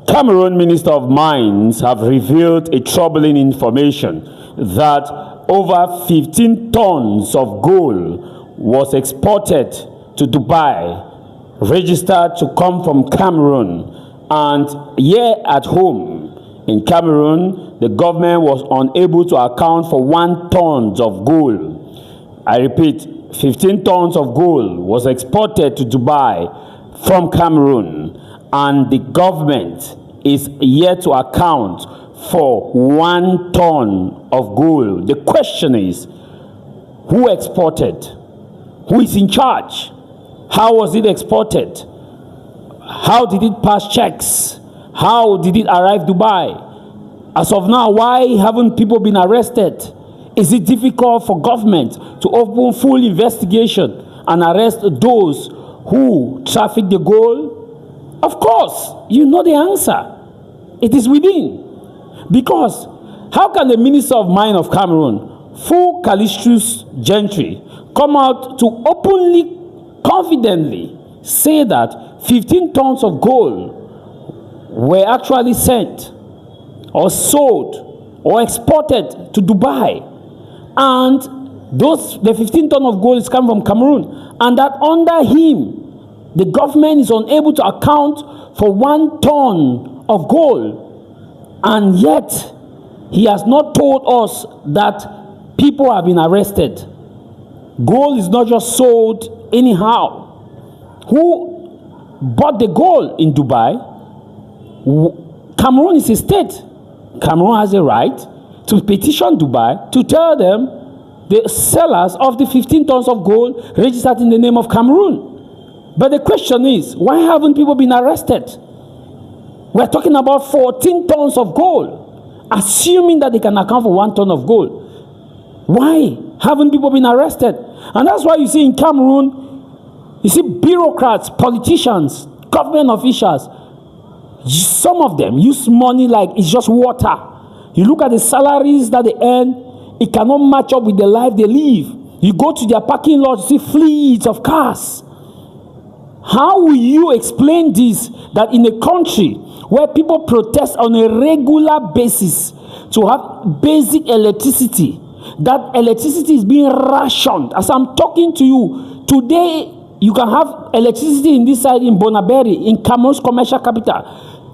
Cameroon Minister of Mines have revealed a troubling information that over 15 tons of gold was exported to Dubai, registered to come from Cameroon. And here at home in Cameroon, the government was unable to account for 1 ton of gold. I repeat, 15 tons of gold was exported to Dubai from Cameroon, and the government is yet to account for 1 ton of gold. The question is, who exported? Who is in charge? How was it exported? How did it pass checks? How did it arrive Dubai? As of now, why haven't people been arrested? Is it difficult for government to open full investigation and arrest those who traffic the gold? Of course, you know the answer. It is within. Because how can the Minister of Mines of Cameroon, full Calistus gentry, come out to openly, confidently say that 15 tons of gold were actually sent or sold or exported to Dubai, and the 15 tons of gold is coming from Cameroon, and that under him the government is unable to account for 1 ton of gold, and yet he has not told us that people have been arrested. Gold is not just sold anyhow. Who bought the gold in Dubai? Cameroon is a state. Cameroon has a right to petition Dubai to tell them the sellers of the 15 tons of gold registered in the name of Cameroon. But the question is, why haven't people been arrested? We're talking about 14 tons of gold, assuming that they can account for 1 ton of gold. Why haven't people been arrested? And that's why you see in Cameroon, you see bureaucrats, politicians, government officials, some of them use money like it's just water. You look at the salaries that they earn, it cannot match up with the life they live. You go to their parking lot, you see fleets of cars. How will you explain this, that in a country where people protest on a regular basis to have basic electricity, that electricity is being rationed? As I'm talking to you, today you can have electricity in this side in Bonaberi, in Cameroon's commercial capital.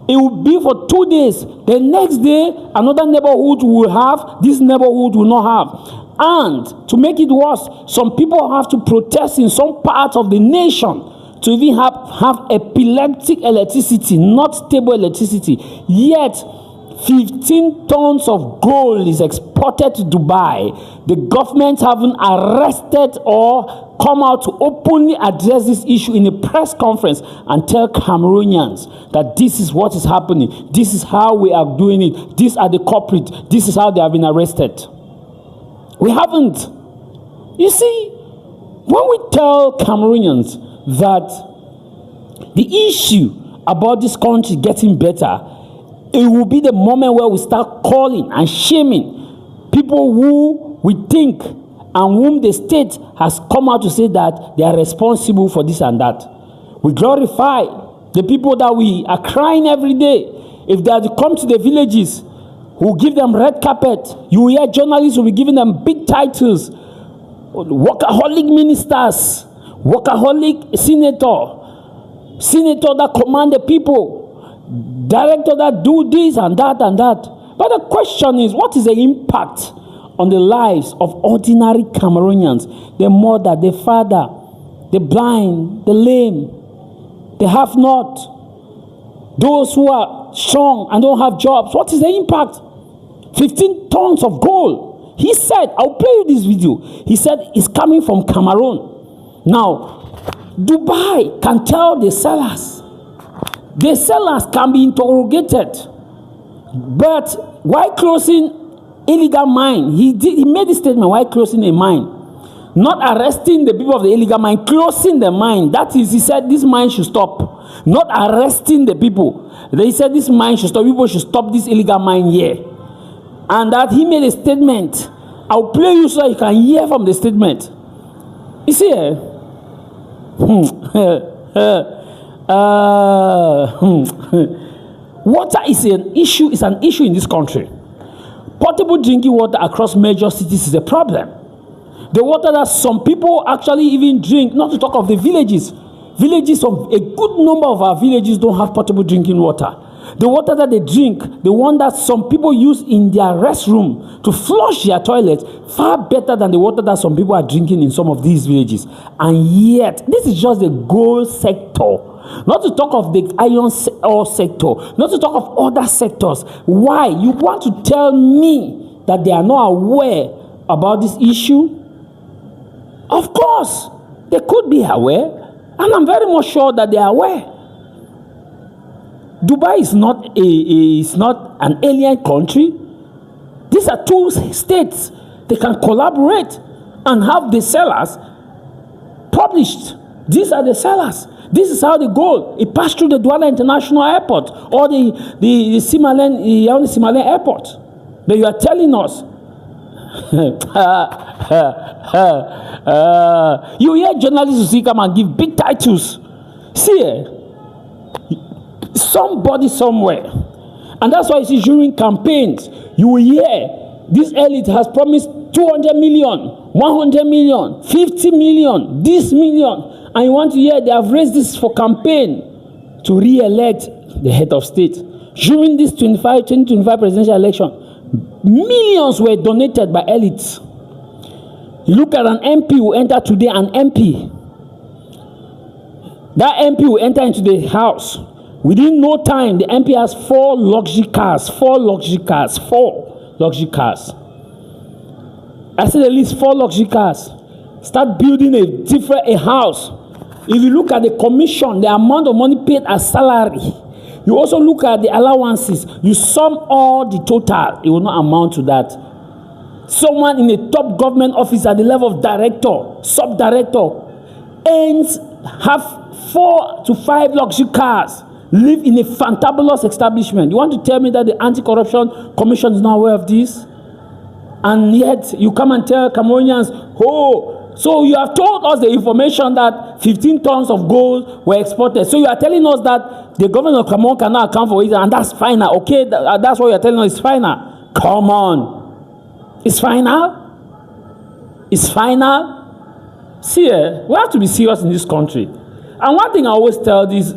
It will be for 2 days. The next day, another neighborhood will have, this neighborhood will not have. And to make it worse, some people have to protest in some parts of the nation to even have epileptic electricity, not stable electricity. Yet 15 tons of gold is exported to Dubai. The government haven't arrested or come out to openly address this issue in a press conference and tell Cameroonians that this is what is happening, this is how we are doing it, these are the culprits, this is how they have been arrested. We haven't. You see, when we tell Cameroonians that the issue about this country getting better, it will be the moment where we start calling and shaming people who we think and whom the state has come out to say that they are responsible for this and that. We glorify the people that we are crying every day. If they are to come to the villages, we'll give them red carpet. You will hear journalists will be giving them big titles. Workaholic ministers, workaholic senator that command the people, director that do this and that and that. But the question is, what is the impact on the lives of ordinary Cameroonians? The mother, the father, the blind, the lame, the have not, those who are strong and don't have jobs. What is the impact? 15 tons of gold. He said, I'll play you this video. He said it's coming from Cameroon. Now, Dubai can tell the sellers. The sellers can be interrogated. But while closing illegal mine, he made a statement while closing a mine. Not arresting the people of the illegal mine, closing the mine. That is, he said this mine should stop. Not arresting the people. They said this mine should stop. People should stop this illegal mine here. And that he made a statement. I'll play you so you can hear from the statement. You see, Water is an issue in this country. Potable drinking water across major cities is a problem. The water that some people actually even drink, not to talk of the villages. Villages, of a good number of our villages don't have potable drinking water. The water that they drink, the one that some people use in their restroom to flush their toilets, far better than the water that some people are drinking in some of these villages. And yet, this is just the gold sector. Not to talk of the iron ore sector, not to talk of other sectors. Why? You want to tell me that they are not aware about this issue? Of course, they could be aware, and I'm very much sure that they are aware. Dubai is not an alien country. These are two states. They can collaborate and have the sellers published. These are the sellers. This is how they go. It passed through the Douala International Airport or the Simalen Airport. But you are telling us. You hear journalists who come and give big titles. See, somebody somewhere. And that's why you see during campaigns, you will hear this elite has promised 200 million, 100 million, 50 million, this million. And you want to hear they have raised this for campaign to re-elect the head of state. During this 2025 presidential election, millions were donated by elites. You look at an MP who enter today, an MP. That MP will enter into the house. Within no time, the MP has 4 luxury cars. I said at least 4 luxury cars. Start building a house. If you look at the commission, the amount of money paid as salary, you also look at the allowances, you sum all the total, it will not amount to that. Someone in a top government office at the level of director, sub-director, have 4 to 5 luxury cars, live in a fantabulous establishment. You want to tell me that the Anti-Corruption Commission is not aware of this? And yet, you come and tell Cameroonians, so you have told us the information that 15 tons of gold were exported. So you are telling us that the government of Cameroon cannot account for it, and that's final. Okay, that's what you are telling us. It's final. Come on. It's final? It's final? See, we have to be serious in this country. And one thing I always tell these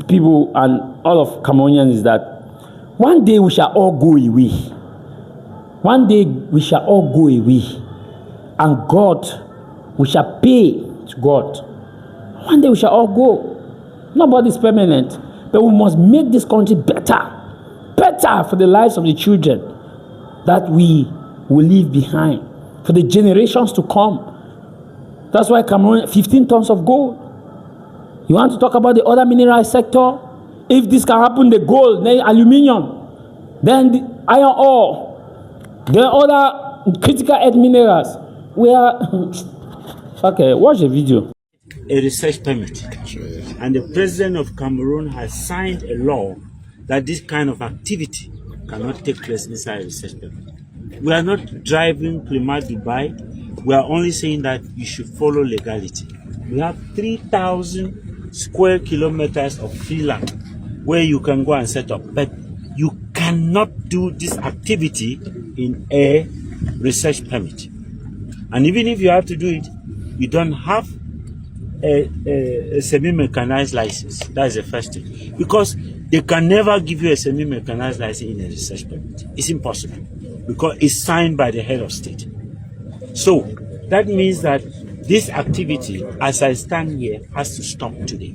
people and all of Cameroonians is that one day we shall all go away. One day we shall all go away. And God, we shall pay to God. One day we shall all go. Nobody is permanent. But we must make this country better. Better for the lives of the children that we will leave behind. For the generations to come. That's why Cameroon, 15 tons of gold. You want to talk about the other mineral sector? If this can happen, the gold, then aluminium, then the iron ore, then other critical earth minerals. We are okay. Watch the video. A research permit, and the president of Cameroon has signed a law that this kind of activity cannot take place inside a research permit. We are not driving Climat Dubai. We are only saying that you should follow legality. We have 3,000 square kilometers of free land where you can go and set up, but you cannot do this activity in a research permit. And even if you have to do it, you don't have a semi-mechanized license. That is the first thing. Because they can never give you a semi-mechanized license in a research permit. It's impossible. Because it's signed by the head of state. So, that means that this activity, as I stand here, has to stop today.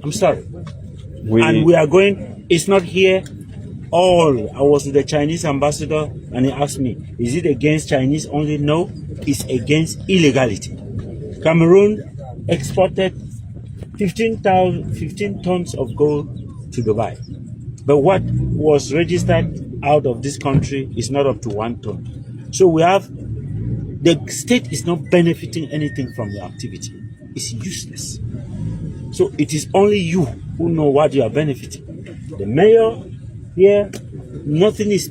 I'm sorry. And we are going, it's not here. I was with the Chinese ambassador and he asked me, is it against Chinese only? No, it's against illegality. Cameroon exported 15 tons of gold to Dubai. But what was registered out of this country is not up to 1 ton. So the state is not benefiting anything from the activity. It's useless. So it is only you who know what you are benefiting. The mayor here, nothing is